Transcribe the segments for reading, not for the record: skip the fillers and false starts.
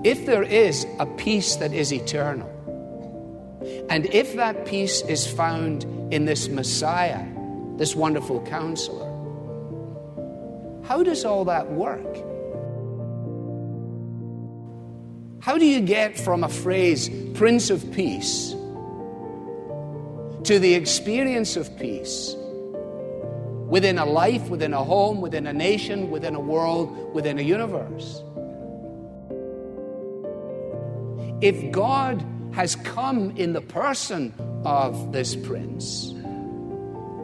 If there is a peace that is eternal, and if that peace is found in this Messiah, this wonderful counselor, how does all that work? How do you get from a phrase, Prince of Peace, to the experience of peace within a life, within a home, within a nation, within a world, within a universe? If God has come in the person of this Prince,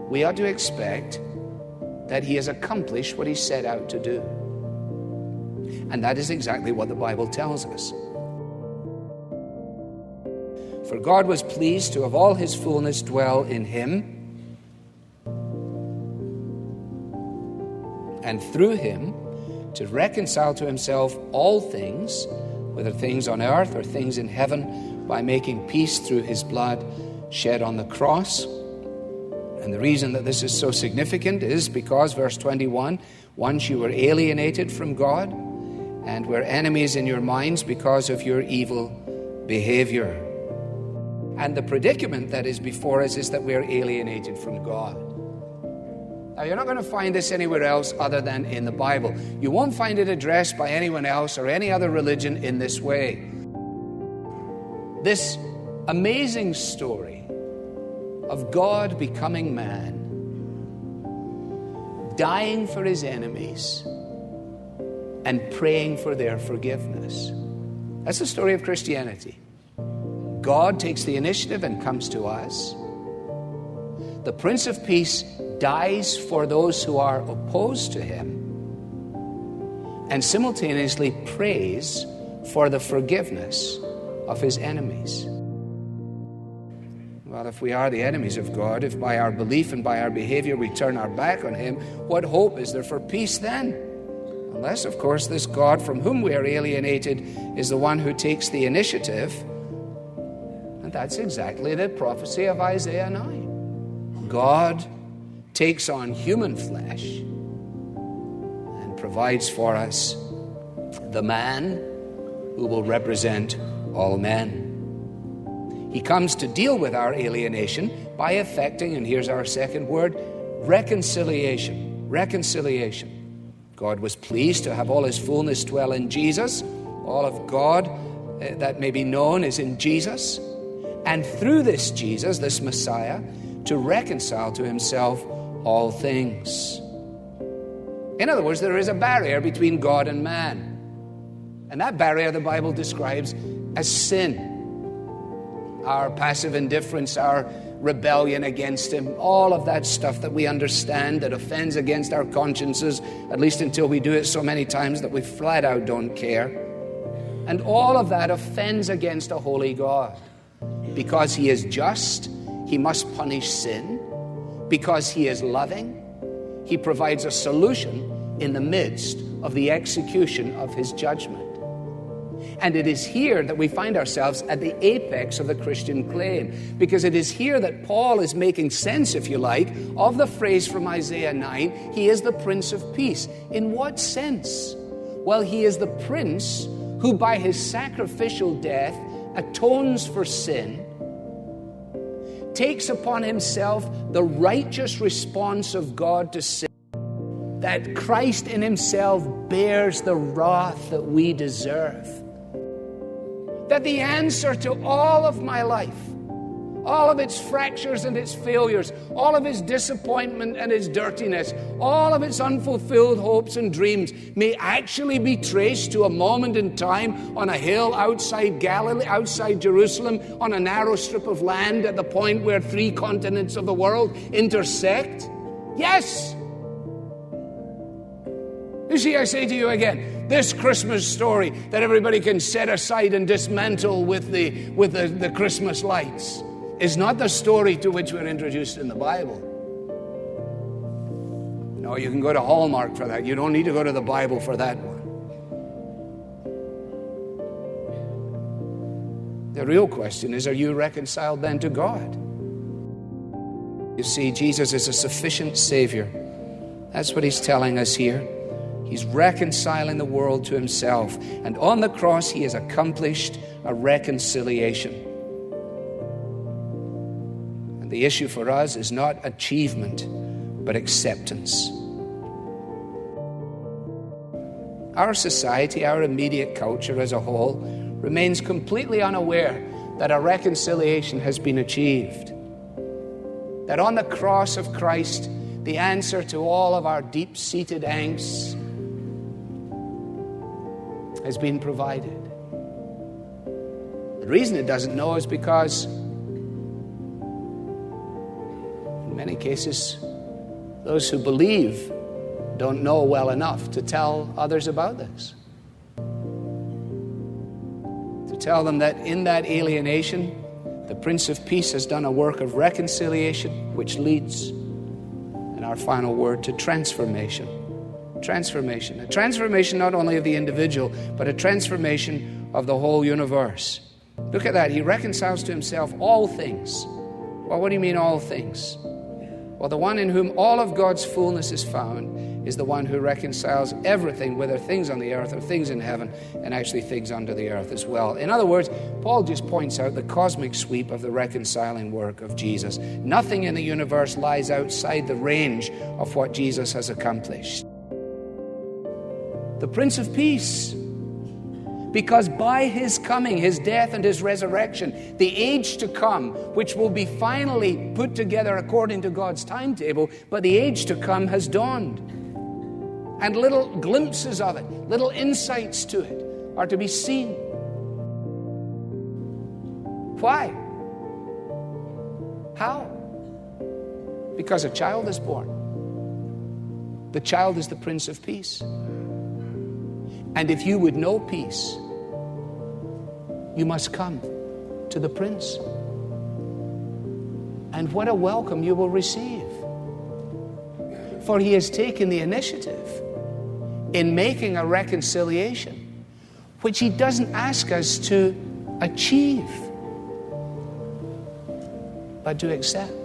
we ought to expect that he has accomplished what he set out to do. And that is exactly what the Bible tells us. For God was pleased to have all his fullness dwell in him, and through him to reconcile to himself all things, whether things on earth or things in heaven, by making peace through his blood shed on the cross. And the reason that this is so significant is because, verse 21, once you were alienated from God and were enemies in your minds because of your evil behavior. And the predicament that is before us is that we're alienated from God. Now, you're not going to find this anywhere else other than in the Bible. You won't find it addressed by anyone else or any other religion in this way. This amazing story of God becoming man, dying for his enemies, and praying for their forgiveness. That's the story of Christianity. God takes the initiative and comes to us. The Prince of Peace dies for those who are opposed to him, and simultaneously prays for the forgiveness of his enemies. Well, if we are the enemies of God, if by our belief and by our behavior we turn our back on him, what hope is there for peace then? Unless, of course, this God from whom we are alienated is the one who takes the initiative. And that's exactly the prophecy of Isaiah 9. God takes on human flesh and provides for us the man who will represent all men. He comes to deal with our alienation by effecting, and here's our second word, reconciliation. Reconciliation. God was pleased to have all his fullness dwell in Jesus. All of God that may be known is in Jesus. And through this Jesus, this Messiah, to reconcile to himself all things. In other words, there is a barrier between God and man. And that barrier the Bible describes as sin. Our passive indifference, our rebellion against him, all of that stuff that we understand that offends against our consciences, at least until we do it so many times that we flat out don't care. And all of that offends against a holy God. Because he is just, he must punish sin. Because he is loving, he provides a solution in the midst of the execution of his judgment. And it is here that we find ourselves at the apex of the Christian claim, because it is here that Paul is making sense, if you like, of the phrase from Isaiah 9, he is the Prince of Peace. In what sense? Well, he is the Prince who by his sacrificial death atones for sin, takes upon himself the righteous response of God to sin, that Christ in himself bears the wrath that we deserve. That the answer to all of my life, all of its fractures and its failures, all of its disappointment and its dirtiness, all of its unfulfilled hopes and dreams may actually be traced to a moment in time on a hill outside Galilee, outside Jerusalem, on a narrow strip of land at the point where 3 continents of the world intersect? Yes! You see, I say to you again, this Christmas story that everybody can set aside and dismantle with the Christmas lights is not the story to which we're introduced in the Bible. No, you can go to Hallmark for that. You don't need to go to the Bible for that one. The real question is, are you reconciled then to God? You see, Jesus is a sufficient Savior. That's what he's telling us here. He's reconciling the world to himself. And on the cross, he has accomplished a reconciliation. And the issue for us is not achievement, but acceptance. Our society, our immediate culture as a whole, remains completely unaware that a reconciliation has been achieved. That on the cross of Christ, the answer to all of our deep-seated angst has been provided. The reason it doesn't know is because, in many cases, those who believe don't know well enough to tell others about this. To tell them that in that alienation, the Prince of Peace has done a work of reconciliation, which leads, in our final word, to transformation. Transformation. A transformation not only of the individual, but a transformation of the whole universe. Look at that. He reconciles to himself all things. Well, what do you mean all things? Well, the one in whom all of God's fullness is found is the one who reconciles everything, whether things on the earth or things in heaven, and actually things under the earth as well. In other words, Paul just points out the cosmic sweep of the reconciling work of Jesus. Nothing in the universe lies outside the range of what Jesus has accomplished. The Prince of Peace. Because by his coming, his death and his resurrection, the age to come, which will be finally put together according to God's timetable, but the age to come has dawned. And little glimpses of it, little insights to it are to be seen. Why? How? Because a child is born. The child is the Prince of Peace. And if you would know peace, you must come to the Prince. And what a welcome you will receive. For he has taken the initiative in making a reconciliation, which he doesn't ask us to achieve, but to accept.